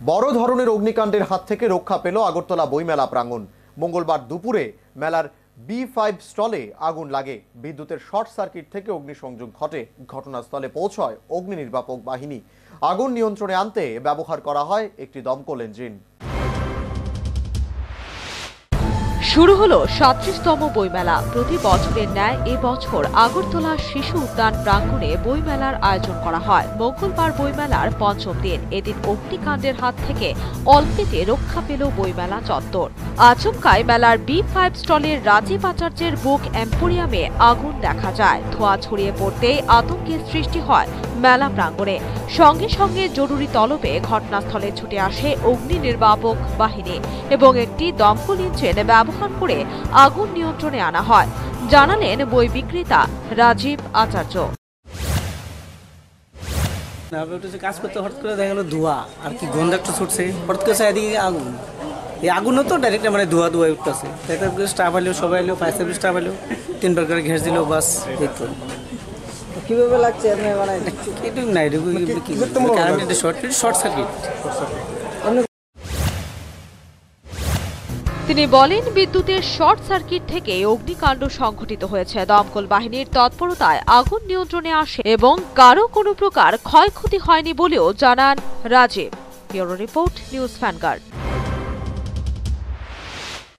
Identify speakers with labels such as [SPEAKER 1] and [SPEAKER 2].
[SPEAKER 1] বড় ধরনের অগ্নিকাণ্ডের হাত থেকে রক্ষা পেল আগরতলা বইমেলা প্রাঙ্গণ। মঙ্গলবার দুপুরে মেলার B5 স্টলে আগুন লাগে। বিদ্যুতের শর্ট সার্কিট থেকে অগ্নিসংযোগ ঘটে। ঘটনাস্থলে পৌঁছয় অগ্নি নির্বাপক বাহিনী। আগুন নিয়ন্ত্রণে আনতে ব্যবহার করা হয় একটি দমকল ইঞ্জিন।
[SPEAKER 2] শুরু হলো 37তম বইমেলা। প্রতি বছরের ন্যায় এবছর আগরতলা শিশু উদ্যান প্রাঙ্গণে বইমেলার আয়োজন করা হয়। মঙ্গলবার বইমেলার পঞ্চম দিন। এদিন অগ্নিকাণ্ডের হাত থেকে অল্পেতে রক্ষা পেল বইমেলা চত্বর। আচমকায় মেলার B5 স্টলের রাজীব আচার্যের বুক এম্পোরিয়ামে আগুন দেখা যায়। ধোঁয়া ছড়িয়ে পড়তেই আতঙ্কের সৃষ্টি হয় মেলা প্রাঙ্গণে। সঙ্গে সঙ্গে জরুরি তলবে ঘটনাস্থলে ছুটে আসে অগ্নি নির্বাপক বাহিনী এবং একটি দমকল ইঞ্জিন ব্যবহার করে আগুন নিয়ন্ত্রণে আনা হয়, জানালেন বই বিক্রেতা রাজীব আচার্য।
[SPEAKER 3] কাজ করতে হঠাৎ করে দেখা গেল ধোঁয়া আর কি গন্ধ একটা ছুটছে, হঠাৎ করে এদিকে আগুন। এই আগুনও তো ডাইরেক্ট মানে ধোঁয়া উঠতেছে। স্টাফ এলো, সবাই এলো, ফায়ার সার্ভিস স্টাফ এলো, 3বার করে ঘেস দিল, বাস এই তো।
[SPEAKER 4] কিভাবে লাগছে মানে
[SPEAKER 3] এটুকু নাই, শর্ট সার্কিট।
[SPEAKER 2] তিনি বলেন, বিদ্যুতের শর্ট সার্কিট থেকে অগ্নিকাণ্ড সংঘটিত হয়েছে। দমকল বাহিনীর তৎপরতায় আগুন নিয়ন্ত্রণে আসে এবং কারো কোনো প্রকার ক্ষয়ক্ষতি হয়নি বলেও জানান Rajib. Bureau report, news vanguard.